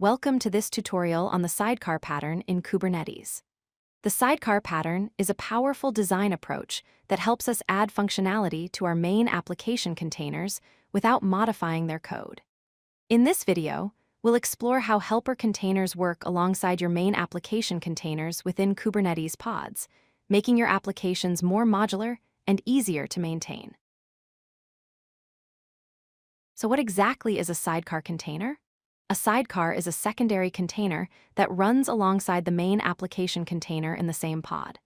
Welcome to this tutorial on the sidecar pattern in Kubernetes. The sidecar pattern is a powerful design approach that helps us add functionality to our main application containers without modifying their code. In this video, we'll explore how helper containers work alongside your main application containers within Kubernetes Pods, making your applications more modular and easier to maintain. So what exactly is a sidecar container? A sidecar is a secondary container that runs alongside the main application container in the same pod.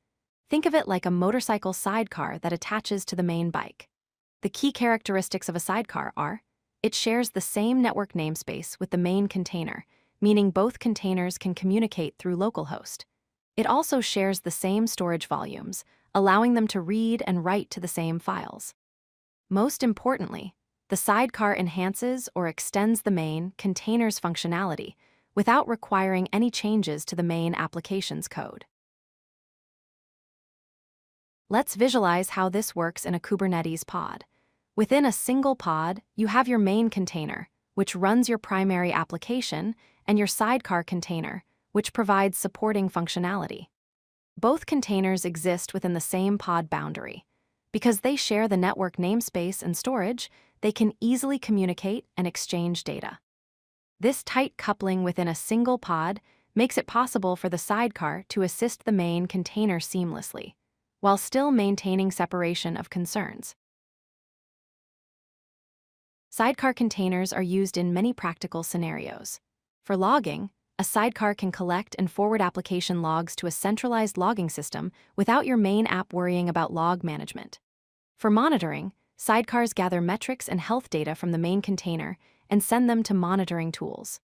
Think of it like a motorcycle sidecar that attaches to the main bike. The key characteristics of a sidecar are: it shares the same network namespace with the main container, meaning both containers can communicate through localhost. It also shares the same storage volumes, allowing them to read and write to the same files. Most importantly, the sidecar enhances or extends the main container's functionality without requiring any changes to the main application's code. Let's visualize how this works in a Kubernetes pod. Within a single pod, you have your main container, which runs your primary application, and your sidecar container, which provides supporting functionality. Both containers exist within the same pod boundary. Because they share the network namespace and storage, they can easily communicate and exchange data. This tight coupling within a single pod makes it possible for the sidecar to assist the main container seamlessly, while still maintaining separation of concerns. Sidecar containers are used in many practical scenarios. For logging, a sidecar can collect and forward application logs to a centralized logging system without your main app worrying about log management. For monitoring, sidecars gather metrics and health data from the main container and send them to monitoring tools.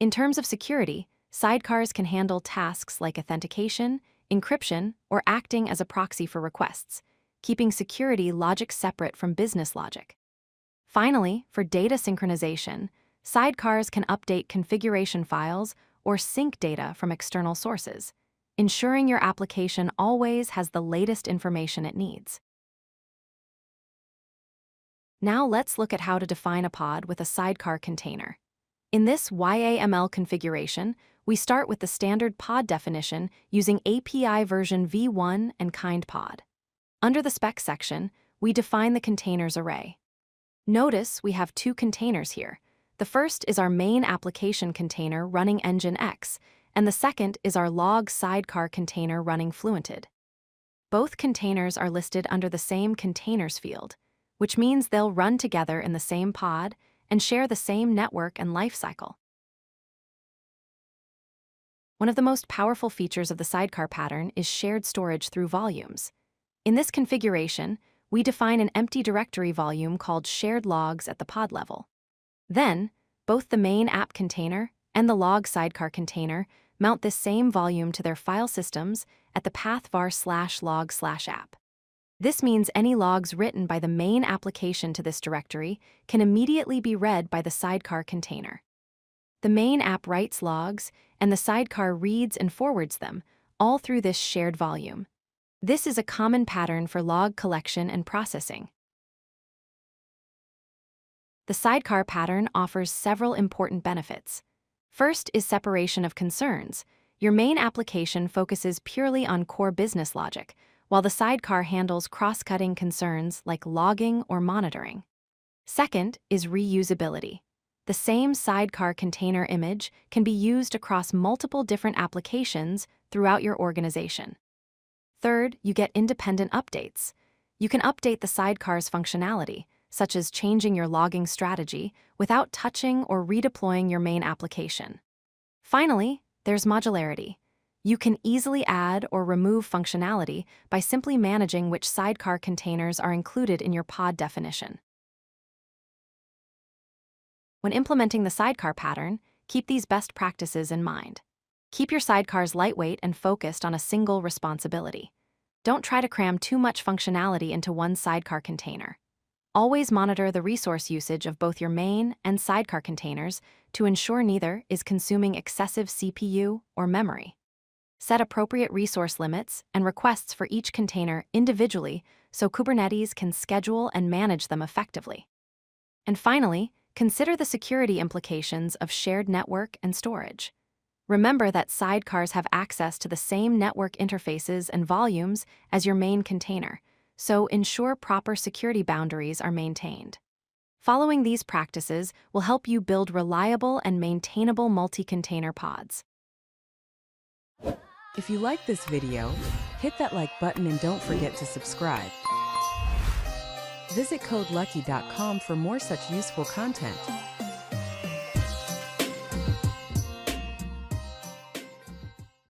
In terms of security, sidecars can handle tasks like authentication, encryption, or acting as a proxy for requests, keeping security logic separate from business logic. Finally, for data synchronization, sidecars can update configuration files or sync data from external sources, ensuring your application always has the latest information it needs. Now let's look at how to define a pod with a sidecar container. In this YAML configuration, we start with the standard pod definition using API version v1 and kind pod. Under the spec section, we define the containers array. Notice we have two containers here. The first is our main application container running Nginx, and the second is our log sidecar container running Fluentd. Both containers are listed under the same containers field, which means they'll run together in the same pod and share the same network and lifecycle. One of the most powerful features of the sidecar pattern is shared storage through volumes. In this configuration, we define an empty directory volume called shared logs at the pod level. Then, both the main app container and the log sidecar container mount this same volume to their file systems at the path var/log/app. This means any logs written by the main application to this directory can immediately be read by the sidecar container. The main app writes logs, and the sidecar reads and forwards them, all through this shared volume. This is a common pattern for log collection and processing. The sidecar pattern offers several important benefits. First is separation of concerns. Your main application focuses purely on core business logic, while the sidecar handles cross-cutting concerns like logging or monitoring. Second is reusability. The same sidecar container image can be used across multiple different applications throughout your organization. Third, you get independent updates. You can update the sidecar's functionality, such as changing your logging strategy, without touching or redeploying your main application. Finally, there's modularity. You can easily add or remove functionality by simply managing which sidecar containers are included in your pod definition. When implementing the sidecar pattern, keep these best practices in mind. Keep your sidecars lightweight and focused on a single responsibility. Don't try to cram too much functionality into one sidecar container. Always monitor the resource usage of both your main and sidecar containers to ensure neither is consuming excessive CPU or memory. Set appropriate resource limits and requests for each container individually so Kubernetes can schedule and manage them effectively. And finally, consider the security implications of shared network and storage. Remember that sidecars have access to the same network interfaces and volumes as your main container, so ensure proper security boundaries are maintained. Following these practices will help you build reliable and maintainable multi-container pods. If you like this video, hit that like button and don't forget to subscribe. Visit codelucky.com for more such useful content.